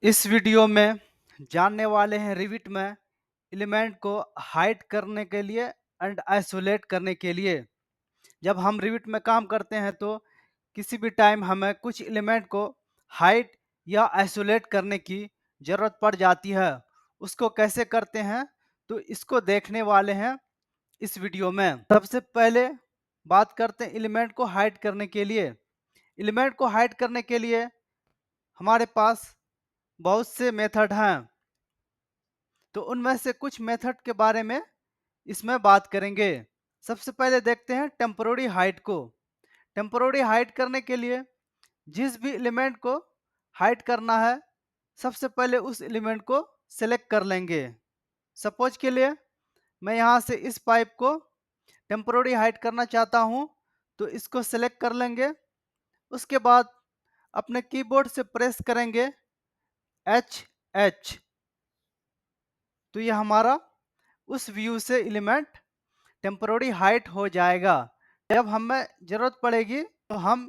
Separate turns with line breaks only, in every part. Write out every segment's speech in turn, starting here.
इस वीडियो में जानने वाले हैं रिविट में एलिमेंट को हाइड करने के लिए एंड आइसोलेट करने के लिए। जब हम रिविट में काम करते हैं तो किसी भी टाइम हमें कुछ एलिमेंट को हाइड या आइसोलेट करने की ज़रूरत पड़ जाती है। उसको कैसे करते हैं तो इसको देखने वाले हैं इस वीडियो में। सबसे पहले बात करते हैं एलिमेंट को हाइड करने के लिए। एलिमेंट को हाइड करने के लिए हमारे पास बहुत से मेथड हैं, तो उनमें से कुछ मेथड के बारे में इसमें बात करेंगे। सबसे पहले देखते हैं टेम्पोररी हाइड को। टेम्पोररी हाइड करने के लिए जिस भी एलिमेंट को हाइड करना है, सबसे पहले उस एलिमेंट को सेलेक्ट कर लेंगे। सपोज के लिए मैं यहाँ से इस पाइप को टेम्पोररी हाइड करना चाहता हूँ, तो इसको सेलेक्ट कर लेंगे। उसके बाद अपने कीबोर्ड से प्रेस करेंगे H तो ये हमारा उस व्यू से एलिमेंट टेम्पोररी हाइड हो जाएगा। जब हमें ज़रूरत पड़ेगी तो हम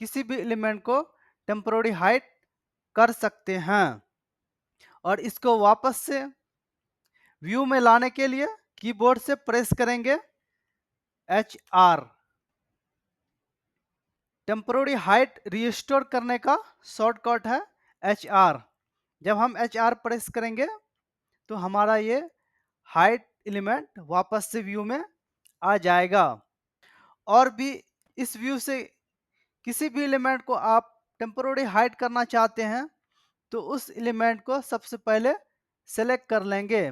किसी भी एलिमेंट को टेम्पोररी हाइड कर सकते हैं। और इसको वापस से व्यू में लाने के लिए कीबोर्ड से प्रेस करेंगे HR। टेम्पोररी हाइड रिस्टोर करने का शॉर्टकट है HR। जब हम HR प्रेस करेंगे तो हमारा ये हाइड एलिमेंट वापस से व्यू में आ जाएगा। और भी इस व्यू से किसी भी एलिमेंट को आप टेम्पोररी हाइड करना चाहते हैं तो उस एलिमेंट को सबसे पहले सेलेक्ट कर लेंगे।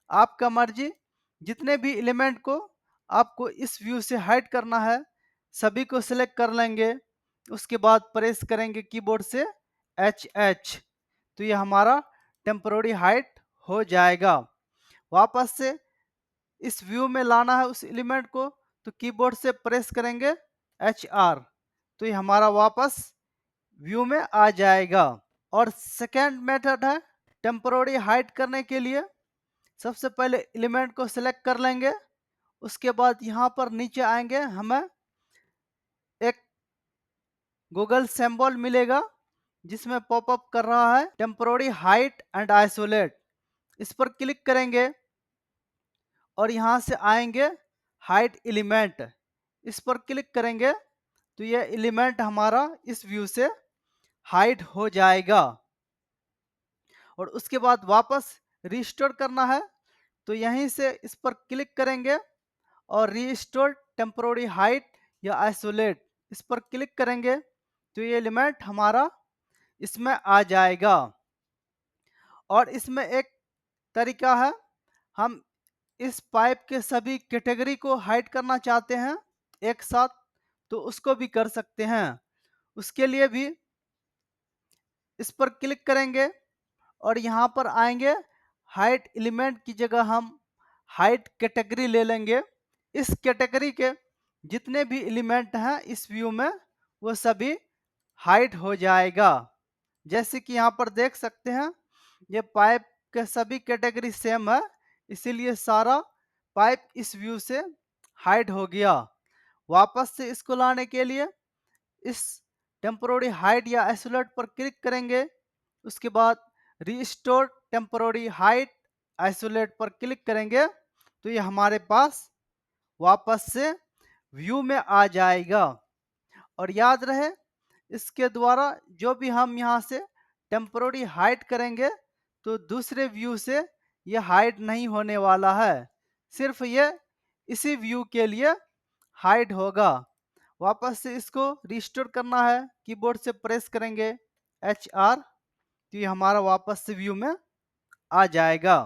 आपका मर्जी, जितने भी एलिमेंट को आपको इस व्यू से हाइड करना है सभी को सेलेक्ट कर लेंगे। उसके बाद प्रेस करेंगे कीबोर्ड से H तो ये हमारा टेम्पोररी हाइड हो जाएगा। वापस से इस व्यू में लाना है उस एलिमेंट को तो कीबोर्ड से प्रेस करेंगे HR तो ये हमारा वापस व्यू में आ जाएगा। और सेकेंड मेथड है टेम्पोररी हाइड करने के लिए सबसे पहले एलिमेंट को सिलेक्ट कर लेंगे। उसके बाद यहाँ पर नीचे आएंगे, हमें एक गूगल सिंबल मिलेगा जिसमें पॉपअप कर रहा है टेम्पोररी हाइड एंड आइसोलेट। इस पर क्लिक करेंगे और यहाँ से आएंगे हाइड एलिमेंट। इस पर क्लिक करेंगे तो ये एलिमेंट हमारा इस व्यू से हाइड हो जाएगा। और उसके बाद वापस रिस्टोर करना है तो यहीं से इस पर क्लिक करेंगे और रिस्टोर टेम्पोररी हाइड या आइसोलेट इस पर क्लिक करेंगे तो ये एलिमेंट हमारा इसमें आ जाएगा। और इसमें एक तरीका है, हम इस पाइप के सभी कैटेगरी को हाइड करना चाहते हैं एक साथ तो उसको भी कर सकते हैं। उसके लिए भी इस पर क्लिक करेंगे और यहाँ पर आएंगे, हाइड एलिमेंट की जगह हम हाइड कैटेगरी ले लेंगे। इस कैटेगरी के जितने भी एलिमेंट हैं इस व्यू में वो सभी हाइड हो जाएगा। जैसे कि यहाँ पर देख सकते हैं ये पाइप के सभी कैटेगरी सेम है, इसीलिए सारा पाइप इस व्यू से हाइड हो गया। वापस से इसको लाने के लिए इस टेम्पोररी हाइड या आइसोलेट पर क्लिक करेंगे। उसके बाद रिस्टोर टेम्पोररी हाइड आइसोलेट पर क्लिक करेंगे तो ये हमारे पास वापस से व्यू में आ जाएगा। और याद रहे, इसके द्वारा जो भी हम यहाँ से टेम्पोररी हाइड करेंगे तो दूसरे व्यू से ये हाइड नहीं होने वाला है, सिर्फ ये इसी व्यू के लिए हाइड होगा। वापस से इसको रिस्टोर करना है, कीबोर्ड से प्रेस करेंगे HR तो ये हमारा वापस से व्यू में आ जाएगा।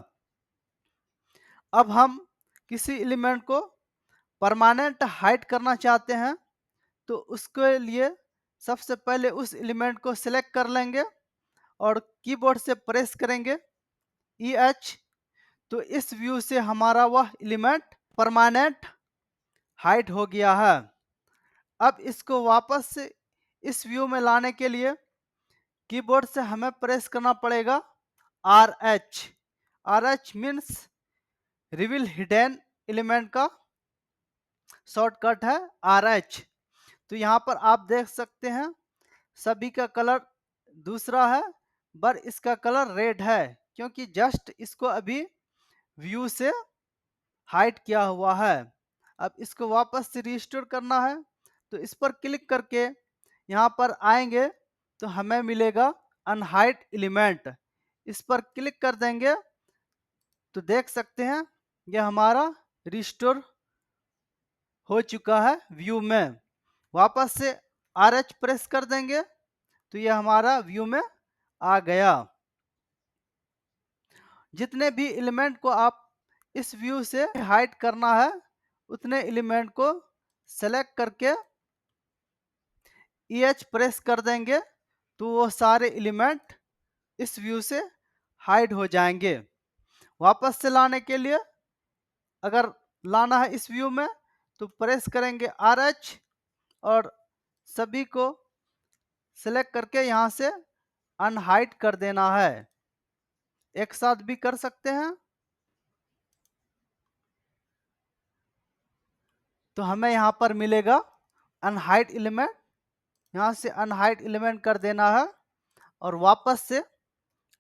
अब हम किसी एलिमेंट को परमानेंट हाइड करना चाहते हैं तो उसके लिए सबसे पहले उस एलिमेंट को सिलेक्ट कर लेंगे और कीबोर्ड से प्रेस करेंगे EH तो इस व्यू से हमारा वह एलिमेंट परमानेंट हाइड हो गया है। अब इसको वापस से इस व्यू में लाने के लिए कीबोर्ड से हमें प्रेस करना पड़ेगा RH means reveal hidden element का शॉर्टकट है RH। तो यहाँ पर आप देख सकते हैं सभी का कलर दूसरा है, पर इसका कलर रेड है, क्योंकि जस्ट इसको अभी व्यू से हाइड किया हुआ है। अब इसको वापस से रिस्टोर करना है, तो इस पर क्लिक करके यहाँ पर आएंगे तो हमें मिलेगा अनहाइड एलिमेंट। इस पर क्लिक कर देंगे तो देख सकते हैं यह हमारा रिस्टोर हो चुका है व्यू में। वापस से RH प्रेस कर देंगे तो यह हमारा व्यू में आ गया। जितने भी एलिमेंट को आप इस व्यू से हाइड करना है, उतने एलिमेंट को सेलेक्ट करके EH प्रेस कर देंगे तो वो सारे एलिमेंट इस व्यू से हाइड हो जाएंगे। वापस से लाने के लिए अगर लाना है इस व्यू में तो प्रेस करेंगे RH और सभी को सेलेक्ट करके यहाँ से अनहाइड कर देना है। एक साथ भी कर सकते हैं। तो हमें यहाँ पर मिलेगा अनहाइड एलिमेंट। यहाँ से अनहाइड एलिमेंट कर देना है और वापस से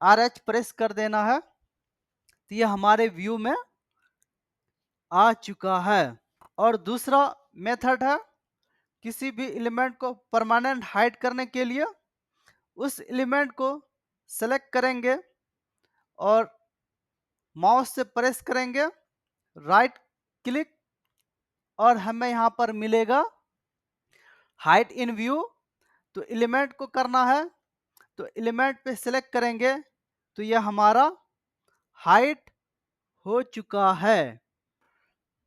RH प्रेस कर देना है तो ये हमारे व्यू में आ चुका है। और दूसरा मेथड है, किसी भी एलिमेंट को परमानेंट हाइड करने के लिए उस एलिमेंट को सेलेक्ट करेंगे और माउस से प्रेस करेंगे, राइट क्लिक, और हमें यहाँ पर मिलेगा हाइड इन व्यू। तो एलिमेंट को करना है तो एलिमेंट पे सेलेक्ट करेंगे तो यह हमारा हाइड हो चुका है।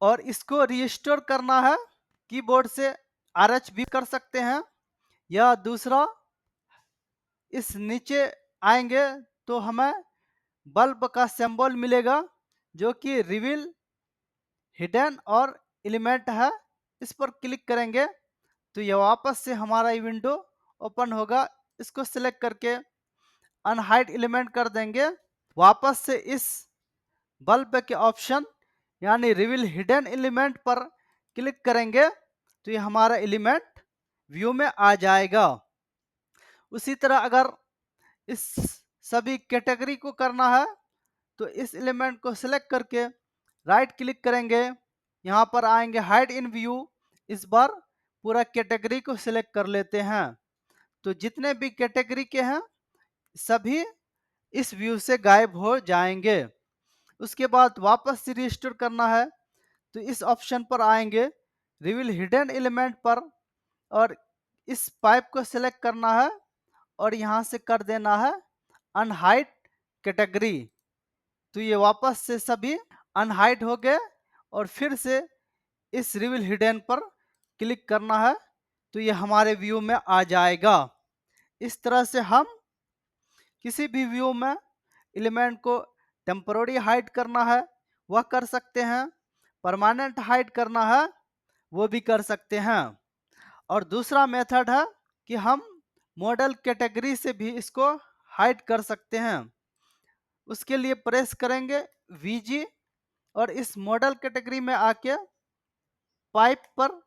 और इसको रिस्टोर करना है, कीबोर्ड से RH भी कर सकते हैं, या दूसरा इस नीचे आएंगे तो हमें बल्ब का सिंबल मिलेगा जो कि रिवील हिडन और एलिमेंट है। इस पर क्लिक करेंगे तो यह वापस से हमारा विंडो ओपन होगा। इसको सिलेक्ट करके अनहाइड एलिमेंट कर देंगे। वापस से इस बल्ब के ऑप्शन यानी रिवील हिडन एलिमेंट पर क्लिक करेंगे तो ये हमारा एलिमेंट व्यू में आ जाएगा। उसी तरह अगर इस सभी कैटेगरी को करना है तो इस एलिमेंट को सिलेक्ट करके राइट क्लिक करेंगे, यहाँ पर आएंगे हाइड इन व्यू। इस बार पूरा कैटेगरी को सिलेक्ट कर लेते हैं तो जितने भी कैटेगरी के हैं सभी इस व्यू से गायब हो जाएंगे। उसके बाद वापस से रिस्टोर करना है तो इस ऑप्शन पर आएंगे, रिवील हिडन एलिमेंट पर, और इस पाइप को सिलेक्ट करना है और यहाँ से कर देना है अनहाइड कैटेगरी। तो ये वापस से सभी अनहाइड हो गए और फिर से इस रिवील हिडन पर क्लिक करना है तो ये हमारे व्यू में आ जाएगा। इस तरह से हम किसी भी व्यू में एलिमेंट को टेम्पररी हाइड करना है वह कर सकते हैं, परमानेंट हाइड करना है वो भी कर सकते हैं। और दूसरा मेथड है कि हम मॉडल कैटेगरी से भी इसको हाइड कर सकते हैं। उसके लिए प्रेस करेंगे VG और इस मॉडल कैटेगरी में आके पाइप पर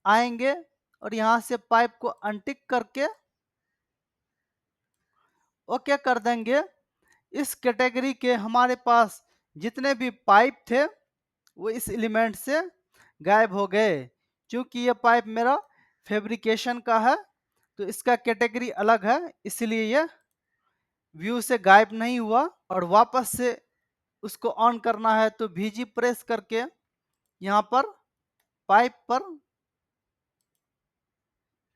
आएंगे और यहाँ से पाइप को अनटिक करके ओके कर देंगे। इस कैटेगरी के हमारे पास जितने भी पाइप थे वो इस एलिमेंट से गायब हो गए। क्योंकि ये पाइप मेरा फैब्रिकेशन का है तो इसका कैटेगरी अलग है, इसलिए ये व्यू से गायब नहीं हुआ। और वापस से उसको ऑन करना है तो VG प्रेस करके यहाँ पर पाइप पर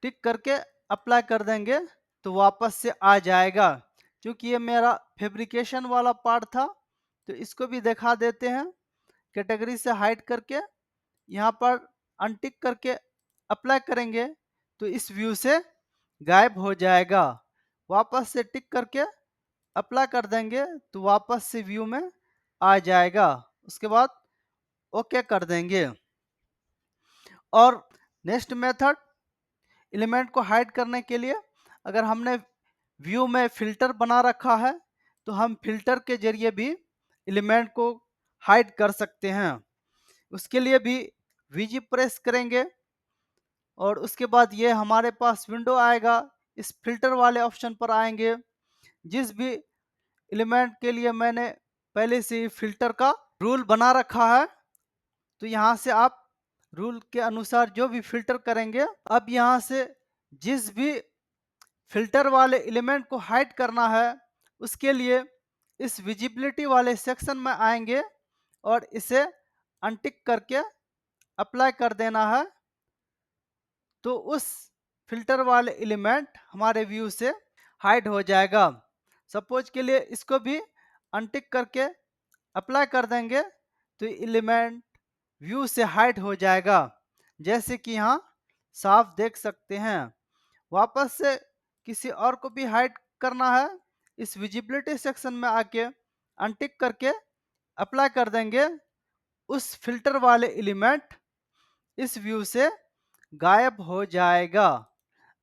टिक करके अप्लाई कर देंगे तो वापस से आ जाएगा। क्योंकि ये मेरा फैब्रिकेशन वाला पार्ट था तो इसको भी दिखा देते हैं। कैटेगरी से हाइड करके यहाँ पर अनटिक करके अप्लाई करेंगे तो इस व्यू से गायब हो जाएगा। वापस से टिक करके अप्लाई कर देंगे तो वापस से व्यू में आ जाएगा। उसके बाद ओके कर देंगे। और नेक्स्ट मेथड, एलिमेंट को हाइड करने के लिए अगर हमने व्यू में फिल्टर बना रखा है तो हम फिल्टर के जरिए भी एलिमेंट को हाइड कर सकते हैं। उसके लिए भी VG प्रेस करेंगे और उसके बाद ये हमारे पास विंडो आएगा। इस फिल्टर वाले ऑप्शन पर आएंगे, जिस भी एलिमेंट के लिए मैंने पहले से ही फिल्टर का रूल बना रखा है, तो यहाँ से आप रूल के अनुसार जो भी फिल्टर करेंगे, अब यहाँ से जिस भी फिल्टर वाले एलिमेंट को हाइड करना है, उसके लिए इस विजिबिलिटी वाले सेक्शन में आएंगे और इसे अनटिक करके अप्लाई कर देना है, तो उस फिल्टर वाले एलिमेंट हमारे व्यू से हाइड हो जाएगा। सपोज के लिए इसको भी अनटिक करके अप्लाई कर देंगे तो एलिमेंट व्यू से हाइड हो जाएगा, जैसे कि यहाँ साफ देख सकते हैं। वापस से किसी और को भी हाइड करना है, इस विजिबिलिटी सेक्शन में आके अनटिक करके अप्लाई कर देंगे, उस फिल्टर वाले एलिमेंट इस व्यू से गायब हो जाएगा।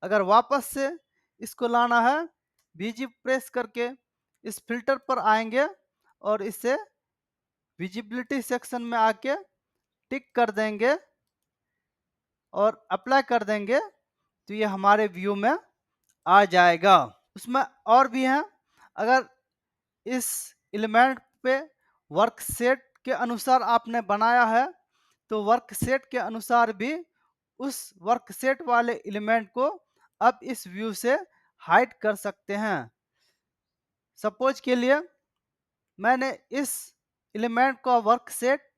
अगर वापस से इसको लाना है, बीजी प्रेस करके इस फिल्टर पर आएंगे और इसे विजिबिलिटी सेक्शन में आके टिक कर देंगे और अप्लाई कर देंगे, तो ये हमारे व्यू में आ जाएगा। उसमें और भी हैं, अगर इस एलिमेंट पे वर्क सेट के अनुसार आपने बनाया है, तो वर्क सेट के अनुसार भी उस वर्क सेट वाले एलिमेंट को अब इस व्यू से हाइड कर सकते हैं। सपोज के लिए मैंने इस एलिमेंट का वर्क सेट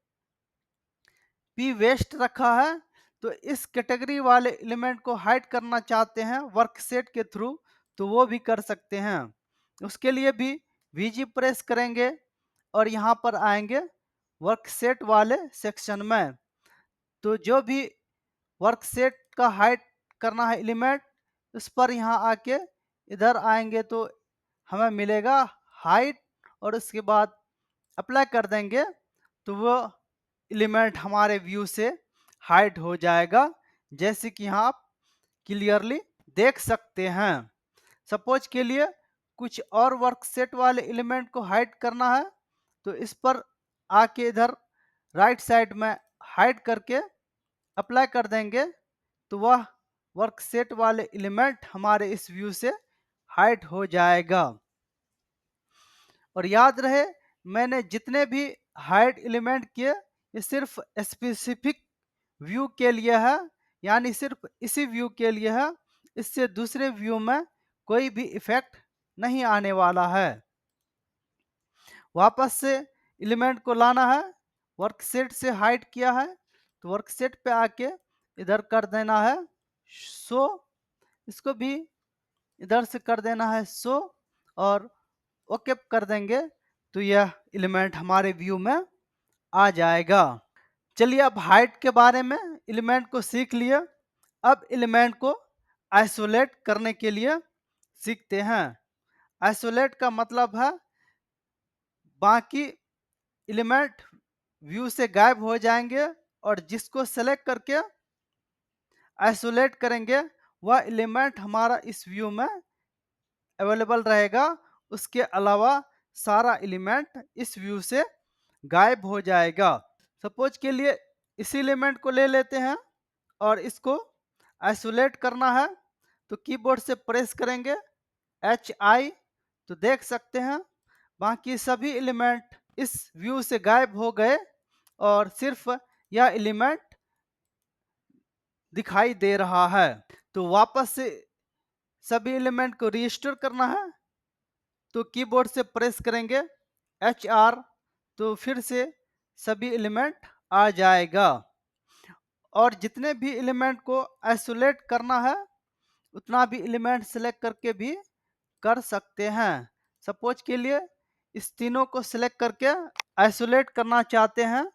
पी वेस्ट रखा है, तो इस कैटेगरी वाले एलिमेंट को हाइड करना चाहते हैं वर्क सेट के थ्रू, तो वो भी कर सकते हैं। उसके लिए भी वीजी प्रेस करेंगे और यहाँ पर आएंगे वर्क सेट वाले सेक्शन में, तो जो भी वर्क सेट का हाइड करना है एलिमेंट, उस पर यहाँ आके इधर आएंगे तो हमें मिलेगा हाइड, और उसके बाद अप्लाई कर देंगे तो वो एलिमेंट हमारे व्यू से हाइड हो जाएगा, जैसे कि यहाँ आप क्लियरली देख सकते हैं। सपोज के लिए कुछ और वर्क सेट वाले एलिमेंट को हाइड करना है, तो इस पर आके इधर राइट साइड में हाइड करके अप्लाई कर देंगे, तो वह वर्क सेट वाले एलिमेंट हमारे इस व्यू से हाइड हो जाएगा। और याद रहे, मैंने जितने भी हाइड एलिमेंट किए, ये सिर्फ स्पेसिफिक व्यू के लिए है, यानी सिर्फ इसी व्यू के लिए है, इससे दूसरे व्यू में कोई भी इफेक्ट नहीं आने वाला है। वापस से एलिमेंट को लाना है, वर्कसेट से हाइड किया है, तो वर्कसेट पे आके इधर कर देना है शो, इसको भी इधर से कर देना है शो और ओके कर देंगे, तो यह एलिमेंट हमारे व्यू में आ जाएगा। चलिए अब हाइट के बारे में एलिमेंट को सीख लिए, अब एलिमेंट को आइसोलेट करने के लिए सीखते हैं। आइसोलेट का मतलब है बाकी एलिमेंट व्यू से गायब हो जाएंगे और जिसको सेलेक्ट करके आइसोलेट करेंगे वह एलिमेंट हमारा इस व्यू में अवेलेबल रहेगा, उसके अलावा सारा एलिमेंट इस व्यू से गायब हो जाएगा। सपोज के लिए इसी एलिमेंट को ले लेते हैं और इसको आइसोलेट करना है, तो कीबोर्ड से प्रेस करेंगे HI, तो देख सकते हैं बाकी सभी एलिमेंट इस व्यू से गायब हो गए और सिर्फ यह एलिमेंट दिखाई दे रहा है। तो वापस से सभी एलिमेंट को रीस्टोर करना है, तो कीबोर्ड से प्रेस करेंगे HR, तो फिर से सभी एलिमेंट आ जाएगा। और जितने भी एलिमेंट को आइसोलेट करना है, उतना भी एलिमेंट सेलेक्ट करके भी कर सकते हैं। सपोज के लिए इस तीनों को सिलेक्ट करके आइसोलेट करना चाहते हैं,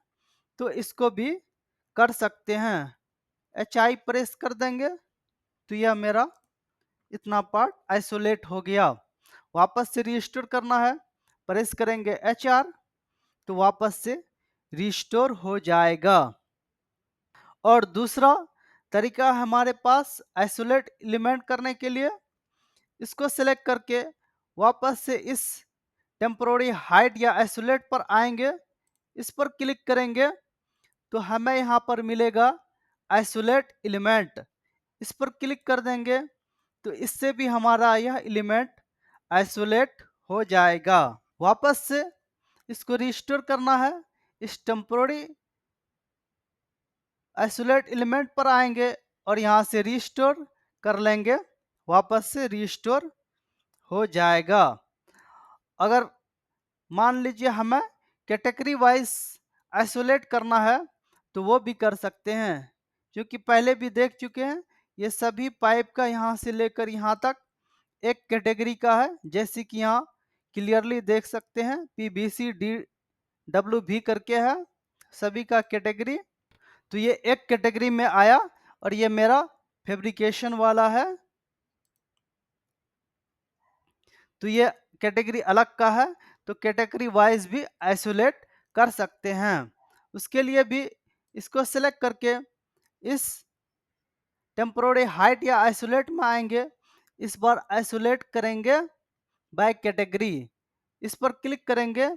तो इसको भी कर सकते हैं। HI प्रेस कर देंगे, तो यह मेरा इतना पार्ट आइसोलेट हो गया। वापस से रिस्टोर करना है, प्रेस करेंगे HR, तो वापस से रिस्टोर हो जाएगा। और दूसरा तरीका है हमारे पास आइसोलेट एलिमेंट करने के लिए, इसको सेलेक्ट करके वापस से इस टेम्पोररी हाइड या आइसोलेट पर आएंगे, इस पर क्लिक करेंगे तो हमें यहाँ पर मिलेगा आइसोलेट एलिमेंट, इस पर क्लिक कर देंगे तो इससे भी हमारा यह एलिमेंट आइसोलेट हो जाएगा। वापस से इसको रिस्टोर करना है, इस टेम्पोररी आइसोलेट एलिमेंट पर आएंगे और यहाँ से रिस्टोर कर लेंगे, वापस से रिस्टोर हो जाएगा। अगर मान लीजिए हमें कैटेगरी वाइज आइसोलेट करना है तो वो भी कर सकते हैं, क्योंकि पहले भी देख चुके हैं ये सभी पाइप का यहाँ से लेकर यहाँ तक एक कैटेगरी का है। जैसे कि यहाँ क्लियरली देख सकते हैं PVC DWV करके है सभी का कैटेगरी। तो ये एक कैटेगरी में आया और ये मेरा फैब्रिकेशन वाला है, तो ये कैटेगरी अलग का है। तो कैटेगरी वाइज भी आइसोलेट कर सकते हैं। उसके लिए भी इसको सिलेक्ट करके इस टेम्पोररी हाइट या आइसोलेट में आएंगे, इस बार आइसोलेट करेंगे बाय कैटेगरी, इस पर क्लिक करेंगे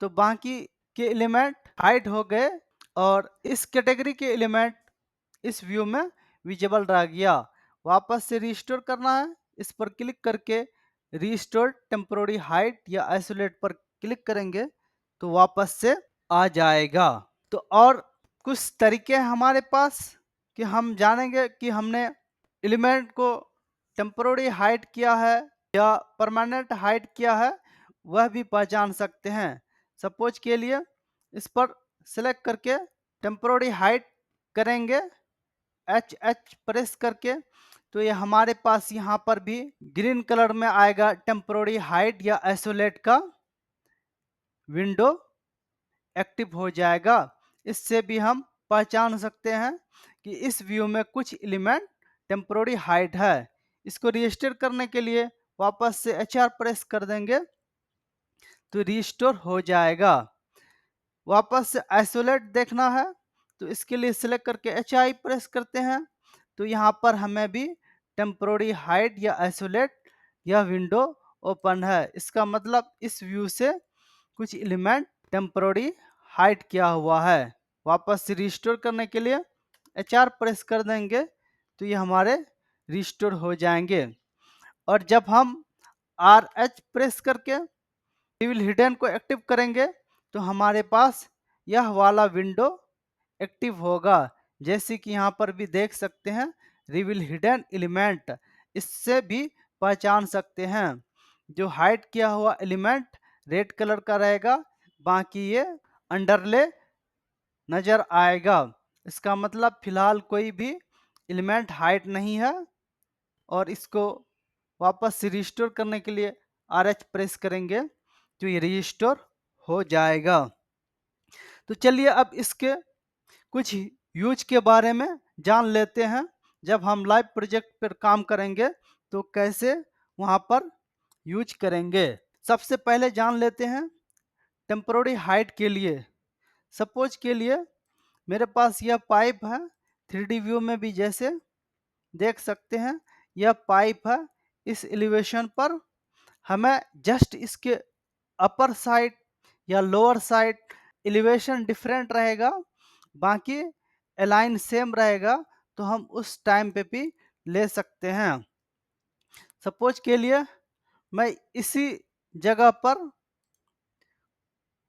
तो बाकी के एलिमेंट हाइड हो गए और इस कैटेगरी के एलिमेंट इस व्यू में विजिबल रह गया। वापस से रिस्टोर करना है, इस पर क्लिक करके रिस्टोर टेम्पोररी हाइट या आइसोलेट पर क्लिक करेंगे तो वापस से आ जाएगा। तो और कुछ तरीके हैं हमारे पास कि हम जानेंगे कि हमने एलिमेंट को टेम्पोररी हाइड किया है या परमानेंट हाइड किया है, वह भी पहचान सकते हैं। सपोज के लिए इस पर सेलेक्ट करके टेम्पोररी हाइड करेंगे H प्रेस करके, तो ये हमारे पास यहाँ पर भी ग्रीन कलर में आएगा टेम्पोररी हाइड या आइसोलेट का विंडो एक्टिव हो जाएगा। इससे भी हम पहचान सकते हैं कि इस व्यू में कुछ एलिमेंट टेम्पोररी हाइड है। इसको रजिस्टर करने के लिए वापस से HR प्रेस कर देंगे तो रिस्टोर हो जाएगा। वापस से आइसोलेट देखना है तो इसके लिए सिलेक्ट करके HI प्रेस करते हैं तो यहाँ पर हमें भी टेम्पोररी हाइड या आइसोलेट यह विंडो ओपन है। इसका मतलब इस व्यू से कुछ एलिमेंट टेम्पोररी हाइड किया हुआ है। वापस से रिस्टोर करने के लिए HR प्रेस कर देंगे तो ये हमारे रिस्टोर हो जाएंगे। और जब हम RH प्रेस करके रिवील हिडन को एक्टिव करेंगे तो हमारे पास यह वाला विंडो एक्टिव होगा। जैसे कि यहाँ पर भी देख सकते हैं रिवील हिडन एलिमेंट, इससे भी पहचान सकते हैं। जो हाइड किया हुआ एलिमेंट रेड कलर का रहेगा, बाकी ये अंडरले नजर आएगा। इसका मतलब फिलहाल कोई भी एलिमेंट हाइड नहीं है। और इसको वापस से रिस्टोर करने के लिए RH प्रेस करेंगे तो ये रिस्टोर हो जाएगा। तो चलिए अब इसके कुछ यूज के बारे में जान लेते हैं। जब हम लाइव प्रोजेक्ट पर काम करेंगे तो कैसे वहाँ पर यूज करेंगे। सबसे पहले जान लेते हैं टेम्पोररी हाइट के लिए। सपोज के लिए मेरे पास यह पाइप है, 3D व्यू में भी जैसे देख सकते हैं यह पाइप है। इस एलिवेशन पर हमें जस्ट इसके अपर साइड या लोअर साइड एलिवेशन डिफरेंट रहेगा, बाकी अलाइन सेम रहेगा, तो हम उस टाइम पे भी ले सकते हैं। सपोज के लिए मैं इसी जगह पर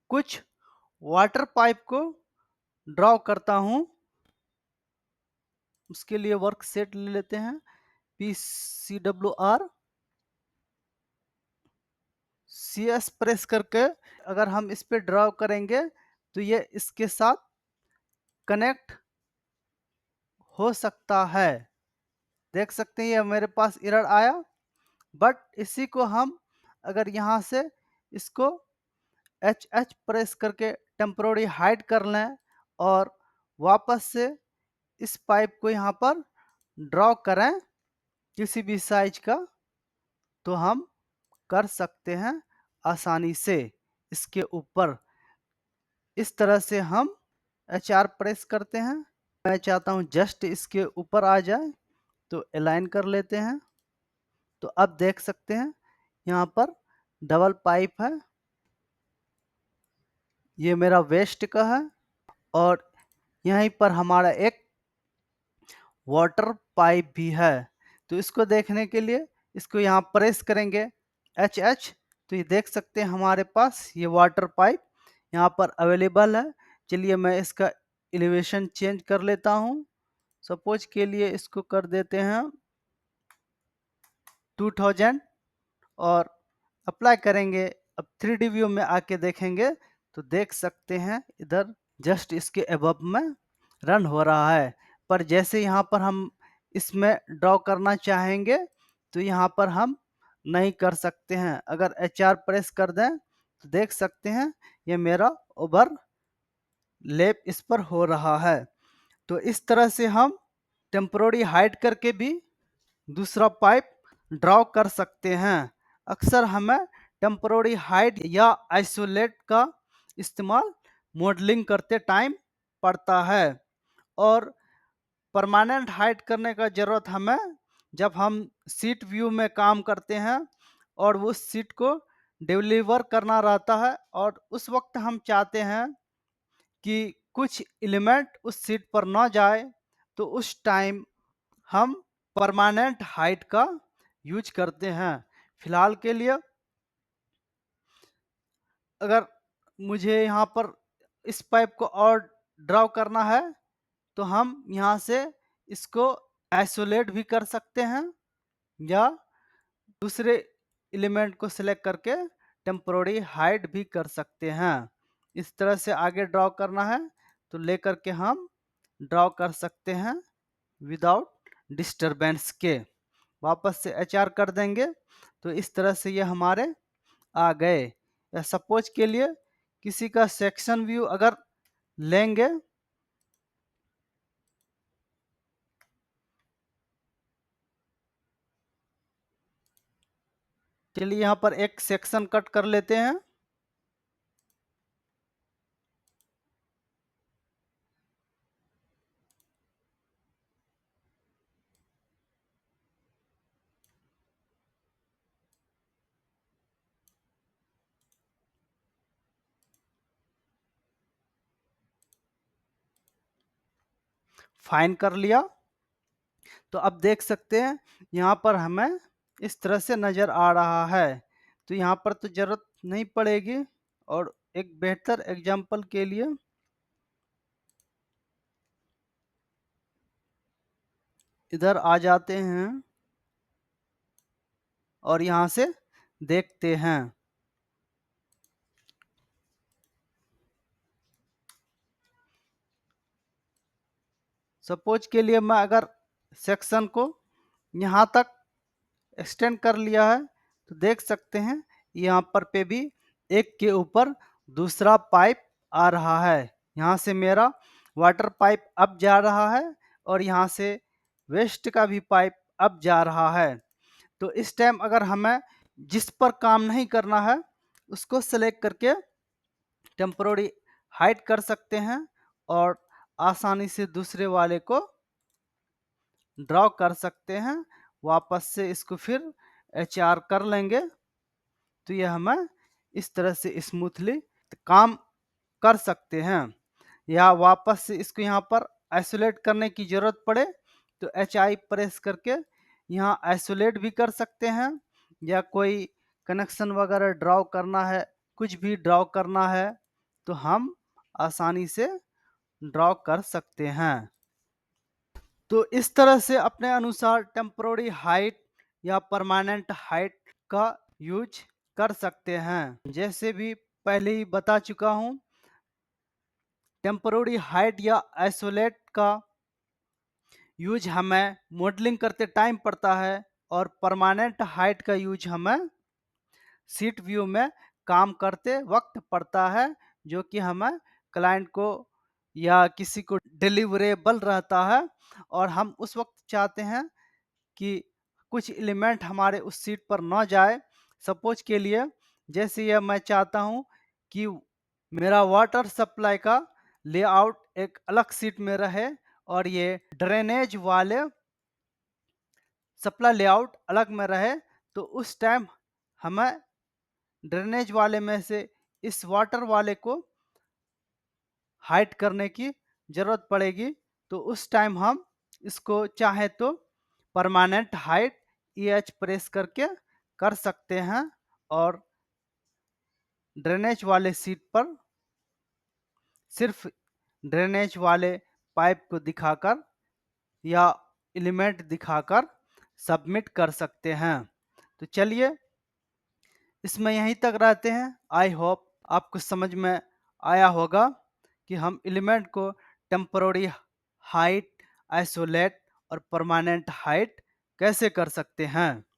कुछ वाटर पाइप को ड्रॉ करता हूं। उसके लिए वर्क सेट ले लेते हैं PCWR CS प्रेस करके अगर हम इस पे ड्रॉ करेंगे तो ये इसके साथ कनेक्ट हो सकता है। देख सकते हैं ये मेरे पास एरर आया, बट इसी को हम अगर यहाँ से इसको HH प्रेस करके टेम्पोररी हाइड कर लें और वापस से इस पाइप को यहाँ पर ड्रॉ करें किसी भी साइज का, तो हम कर सकते हैं आसानी से। इसके ऊपर इस तरह से हम HR प्रेस करते हैं। मैं चाहता हूं जस्ट इसके ऊपर आ जाए तो अलाइन कर लेते हैं। तो अब देख सकते हैं यहाँ पर डबल पाइप है, ये मेरा वेस्ट का है और यहीं पर हमारा एक वाटर पाइप भी है। तो इसको देखने के लिए इसको यहाँ प्रेस करेंगे एच। तो ये देख सकते हैं हमारे पास ये वाटर पाइप यहाँ पर अवेलेबल है। चलिए मैं इसका एलिवेशन चेंज कर लेता हूँ। सपोज के लिए इसको कर देते हैं 2000 और अप्लाई करेंगे। अब 3D व्यू में आके देखेंगे तो देख सकते हैं इधर जस्ट इसके अबव में रन हो रहा है। पर जैसे यहाँ पर हम इसमें ड्रॉ करना चाहेंगे तो यहाँ पर हम नहीं कर सकते हैं। अगर HR प्रेस कर दें तो देख सकते हैं ये मेरा ओवर लेप इस पर हो रहा है। तो इस तरह से हम टेम्पोररी हाइड करके भी दूसरा पाइप ड्रॉ कर सकते हैं। अक्सर हमें टेम्पोररी हाइड या आइसोलेट का इस्तेमाल मॉडलिंग करते टाइम पड़ता है और परमानेंट हाइड करने का ज़रूरत हमें जब हम शीट व्यू में काम करते हैं और उस शीट को डिलीवर करना रहता है और उस वक्त हम चाहते हैं कि कुछ एलिमेंट उस शीट पर ना जाए, तो उस टाइम हम परमानेंट हाइड का यूज करते हैं। फिलहाल के लिए अगर मुझे यहाँ पर इस पाइप को और ड्रॉ करना है तो हम यहाँ से इसको आइसोलेट भी कर सकते हैं या दूसरे एलिमेंट को सिलेक्ट करके टेम्पोररी हाइड भी कर सकते हैं। इस तरह से आगे ड्रॉ करना है तो लेकर के हम ड्रॉ कर सकते हैं विदाउट डिस्टरबेंस के। वापस से HR कर देंगे तो इस तरह से ये हमारे आ गए। या सपोज के लिए किसी का सेक्शन व्यू अगर लेंगे चलिए यहाँ पर एक सेक्शन कट कर लेते हैं। फाइन कर लिया तो अब देख सकते हैं यहाँ पर हमें इस तरह से नज़र आ रहा है। तो यहाँ पर तो ज़रूरत नहीं पड़ेगी और एक बेहतर एग्जाम्पल के लिए इधर आ जाते हैं और यहाँ से देखते हैं। सपोज के लिए मैं अगर सेक्शन को यहाँ तक एक्सटेंड कर लिया है तो देख सकते हैं यहाँ पर पे भी एक के ऊपर दूसरा पाइप आ रहा है। यहाँ से मेरा वाटर पाइप अब जा रहा है और यहाँ से वेस्ट का भी पाइप अब जा रहा है। तो इस टाइम अगर हमें जिस पर काम नहीं करना है उसको सेलेक्ट करके टेम्पोररी हाइड कर सकते हैं और आसानी से दूसरे वाले को ड्रॉ कर सकते हैं। वापस से इसको फिर HR कर लेंगे तो ये हमें इस तरह से स्मूथली काम कर सकते हैं। या वापस से इसको यहाँ पर आइसोलेट करने की ज़रूरत पड़े तो HI प्रेस करके यहाँ आइसोलेट भी कर सकते हैं या कोई कनेक्शन वगैरह ड्रॉ करना है, कुछ भी ड्रॉ करना है तो हम आसानी से ड्रॉ कर सकते हैं। तो इस तरह से अपने अनुसार टेम्पोररी हाइट या परमानेंट हाइट का यूज कर सकते हैं। जैसे भी पहले ही बता चुका हूँ, टेम्पोररी हाइट या आइसोलेट का यूज हमें मॉडलिंग करते टाइम पड़ता है और परमानेंट हाइट का यूज हमें शीट व्यू में काम करते वक्त पड़ता है, जो कि हमें क्लाइंट को या किसी को डिलीवरेबल रहता है और हम उस वक्त चाहते हैं कि कुछ एलिमेंट हमारे उस सीट पर ना जाए। सपोज के लिए जैसे ये मैं चाहता हूँ कि मेरा वाटर सप्लाई का लेआउट एक अलग सीट में रहे और ये ड्रेनेज वाले सप्लाई लेआउट अलग में रहे, तो उस टाइम हमें ड्रेनेज वाले में से इस वाटर वाले को हाइड करने की ज़रूरत पड़ेगी। तो उस टाइम हम इसको चाहे तो परमानेंट हाइड EH प्रेस करके कर सकते हैं और ड्रेनेज वाले सीट पर सिर्फ ड्रेनेज वाले पाइप को दिखाकर या एलिमेंट दिखाकर सबमिट कर सकते हैं। तो चलिए इसमें यहीं तक रहते हैं। आई होप आपको समझ में आया होगा कि हम एलिमेंट को टेम्पररी हाइट, आइसोलेट और परमानेंट हाइट कैसे कर सकते हैं।